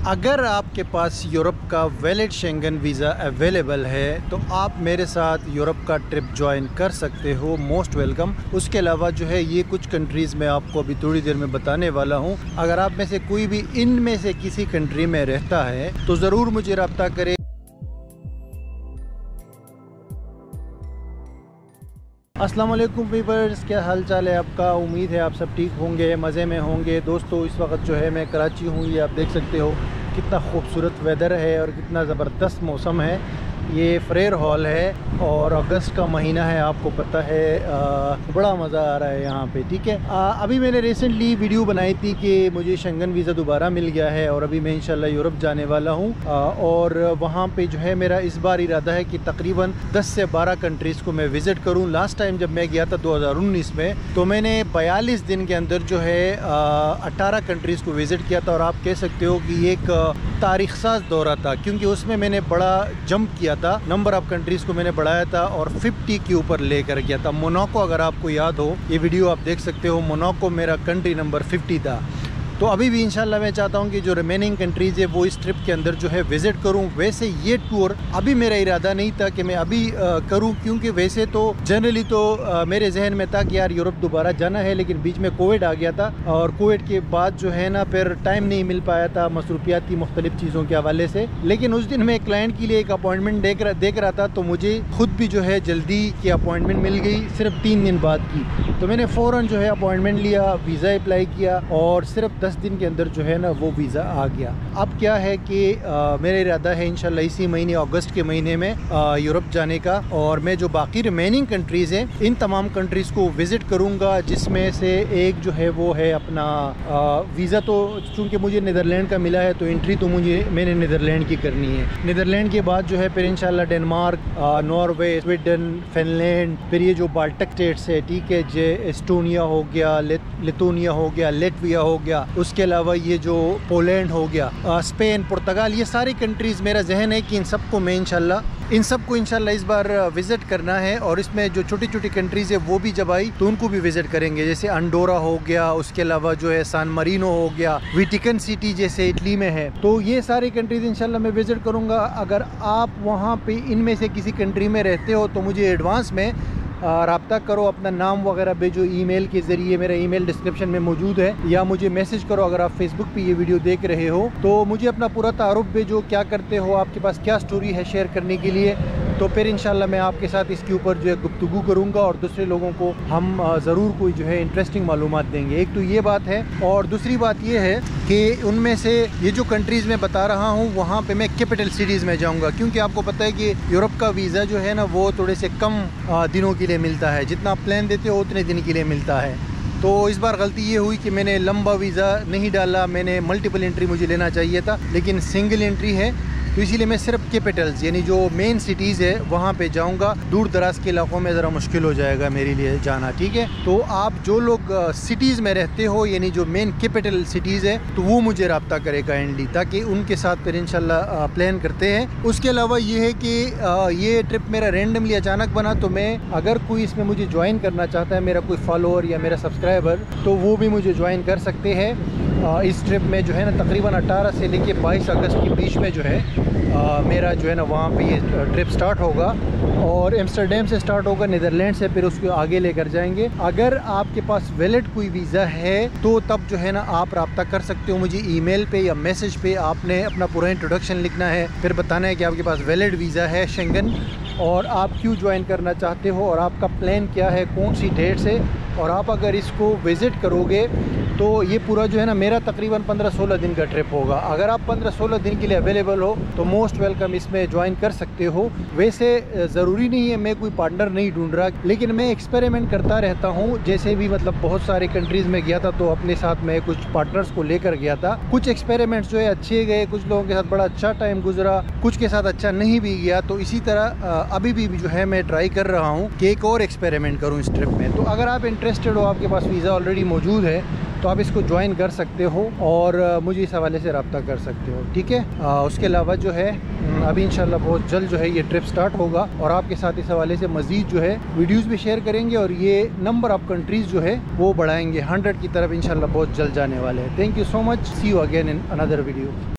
अगर आपके पास यूरोप का वैलिड शेंगन वीज़ा अवेलेबल है तो आप मेरे साथ यूरोप का ट्रिप ज्वाइन कर सकते हो, मोस्ट वेलकम। उसके अलावा जो है ये कुछ कंट्रीज़ मैं आपको अभी थोड़ी देर में बताने वाला हूँ। अगर आप में से कोई भी इनमें से किसी कंट्री में रहता है तो ज़रूर मुझे रब्ता करें। अस्सलाम वालेकुम वीवर्स, क्या हाल चाल है आपका? उम्मीद है आप सब ठीक होंगे, मज़े में होंगे। दोस्तों इस वक्त जो है मैं कराची हूँ। ये आप देख सकते हो कितना खूबसूरत वेदर है और कितना ज़बरदस्त मौसम है। ये फ्रेयर हॉल है और अगस्त का महीना है, आपको पता है। बड़ा मज़ा आ रहा है यहाँ पे, ठीक है। अभी मैंने रिसेंटली वीडियो बनाई थी कि मुझे शेंगन वीज़ा दोबारा मिल गया है और अभी मैं इंशाल्लाह यूरोप जाने वाला हूँ। और वहाँ पे जो है मेरा इस बार इरादा है कि तकरीबन 10 से 12 कंट्रीज़ को मैं विज़िट करूँ। लास्ट टाइम जब मैं गया था 2019 में तो मैंने 42 दिन के अंदर जो है 18 कंट्रीज़ को विज़िट किया था। और आप कह सकते हो कि एक तारीख साज दौरा था, क्योंकि उसमें मैंने बड़ा जंप किया था, नंबर ऑफ़ कंट्रीज़ को मैंने बढ़ाया था और 50 के ऊपर लेकर गया था। मोनाको, अगर आपको याद हो, ये वीडियो आप देख सकते हो, मोनाको मेरा कंट्री नंबर 50 था। तो अभी भी इंशाल्लाह मैं चाहता हूँ कि जो रिमेनिंग कंट्रीज़ है वो इस ट्रिप के अंदर जो है विज़िट करूँ। वैसे ये टूर अभी मेरा इरादा नहीं था कि मैं अभी करूँ, क्योंकि वैसे तो जनरली तो मेरे जहन में था कि यार यूरोप दोबारा जाना है, लेकिन बीच में कोविड आ गया था और कोविड के बाद जो है ना फिर टाइम नहीं मिल पाया था मसरूफियात की मुख्तलिफ चीज़ों के हवाले से। लेकिन उस दिन मैं क्लाइंट के लिए एक अपॉइंटमेंट देख रहा था, तो मुझे खुद भी जो है जल्दी की अपॉइंटमेंट मिल गई, सिर्फ 3 दिन बाद की। तो मैंने फ़ौरन जो है अपॉइंटमेंट लिया, वीज़ा अप्लाई किया और सिर्फ 10 दिन के अंदर जो है ना वो वीज़ा आ गया। अब क्या है कि मेरा इरादा है इंशाल्लाह इसी महीने अगस्त के महीने में यूरोप जाने का। और मैं जो बाकी रिमेनिंग कंट्रीज़ हैं इन तमाम कंट्रीज़ को विज़िट करूंगा, जिसमें से एक जो है वो है अपना वीज़ा। तो चूँकि मुझे नीदरलैंड का मिला है तो एंट्री तो मैंने नीदरलैंड की करनी है। नीदरलैंड के बाद जो है फिर इंशाल्लाह डेनमार्क, नॉर्वे, स्वीडन, फिनलैंड, फिर ये जो बाल्टिक स्टेट्स है, ठीक है, जे एस्टोनिया हो गया, लिथुआनिया हो गया, लातविया हो गया, उसके अलावा ये जो पोलैंड हो गया, स्पेन, पुर्तगाल, ये सारी कंट्रीज़ मेरा जहन है कि इन सबको इंशाल्लाह इस बार विज़िट करना है। और इसमें जो छोटी छोटी कंट्रीज़ है वो भी जब आई तो उनको भी विज़िट करेंगे, जैसे अंडोरा हो गया, उसके अलावा जो है सान मरीनो हो गया, वेटिकन सिटी जैसे इटली में है। तो ये सारी कंट्रीज़ इंशाल्लाह मैं विज़िट करूँगा। अगर आप वहाँ पे इनमें से किसी कंट्री में रहते हो तो मुझे एडवांस में रब्ता करो, अपना नाम वगैरह भेजो ईमेल के ज़रिए। मेरा ईमेल डिस्क्रिप्शन में मौजूद है, या मुझे मैसेज करो। अगर आप फेसबुक पे ये वीडियो देख रहे हो तो मुझे अपना पूरा तारुफ भेजो, क्या करते हो, आपके पास क्या स्टोरी है शेयर करने के लिए। तो फिर इंशाल्लाह मैं आपके साथ इसके ऊपर जो है गुफ्तगू करूँगा और दूसरे लोगों को हम ज़रूर कोई जो है इंटरेस्टिंग मालूमात देंगे। एक तो ये बात है, और दूसरी बात ये है कि उनमें से ये जो कंट्रीज़ मैं बता रहा हूँ वहाँ पे मैं कैपिटल सिटीज़ में जाऊँगा, क्योंकि आपको पता है कि यूरोप का वीज़ा जो है ना वो थोड़े से कम दिनों के लिए मिलता है। जितना आप प्लान देते हो उतने दिन के लिए मिलता है। तो इस बार गलती ये हुई कि मैंने लंबा वीज़ा नहीं डाला, मैंने मल्टीपल एंट्री मुझे लेना चाहिए था, लेकिन सिंगल एंट्री है। तो इसीलिए मैं सिर्फ कैपिटल्स यानी जो मेन सिटीज़ है वहाँ पे जाऊँगा। दूर दराज के इलाकों में ज़रा मुश्किल हो जाएगा मेरे लिए जाना, ठीक है। तो आप जो लोग सिटीज़ में रहते हो यानी जो मेन कैपिटल सिटीज़ है तो वो मुझे रब्ता करे काइंडली, ताकि उनके साथ फिर इंशाल्लाह प्लान करते हैं। उसके अलावा ये है कि ये ट्रिप मेरा रेंडमली अचानक बना, तो मैं अगर कोई इसमें मुझे ज्वाइन करना चाहता है, मेरा कोई फॉलोअर या मेरा सब्सक्राइबर, तो वो भी मुझे ज्वाइन कर सकते हैं। इस ट्रिप में जो है ना तकरीबन 18 से लेके 22 अगस्त के बीच में जो है मेरा जो है ना वहाँ पे ये ट्रिप स्टार्ट होगा। और एम्स्टर्डम से स्टार्ट होगा, नीदरलैंड से, फिर उसको आगे लेकर जाएंगे। अगर आपके पास वैलिड कोई वीज़ा है तो तब जो है ना आप रब्ता कर सकते हो मुझे ईमेल पे या मैसेज पे। आपने अपना पूरा इंट्रोडक्शन लिखना है, फिर बताना है कि आपके पास वैलिड वीज़ा है शेंगन और आप क्यों ज्वाइन करना चाहते हो और आपका प्लान क्या है, कौन सी डेट से। और आप अगर इसको विज़िट करोगे तो ये पूरा जो है ना मेरा तकरीबन 15-16 दिन का ट्रिप होगा। अगर आप 15-16 दिन के लिए अवेलेबल हो तो मोस्ट वेलकम इसमें ज्वाइन कर सकते हो। वैसे ज़रूरी नहीं है, मैं कोई पार्टनर नहीं ढूंढ रहा, लेकिन मैं एक्सपेरिमेंट करता रहता हूँ। जैसे भी मतलब बहुत सारे कंट्रीज़ में गया था तो अपने साथ मैं कुछ पार्टनर्स को लेकर गया था। कुछ एक्सपेरिमेंट्स जो है अच्छे गए, कुछ लोगों के साथ बड़ा अच्छा टाइम गुजरा, कुछ के साथ अच्छा नहीं भी गया। तो इसी तरह अभी भी जो है मैं ट्राई कर रहा हूँ कि एक और एक्सपेरिमेंट करूँ इस ट्रिप में। तो अगर आप इंटरेस्टेड हो, आपके पास वीज़ा ऑलरेडी मौजूद है, तो आप इसको ज्वाइन कर सकते हो और मुझे इस हवाले से रब्ता कर सकते हो, ठीक है। उसके अलावा जो है अभी इंशाल्लाह बहुत जल्द जो है ये ट्रिप स्टार्ट होगा और आपके साथ इस हवाले से मज़ीद जो है वीडियोस भी शेयर करेंगे और ये नंबर ऑफ़ कंट्रीज़ जो है वो बढ़ाएंगे 100 की तरफ इंशाल्लाह बहुत जल्द जाने वाले हैं। Thank you so much, see you again in another video.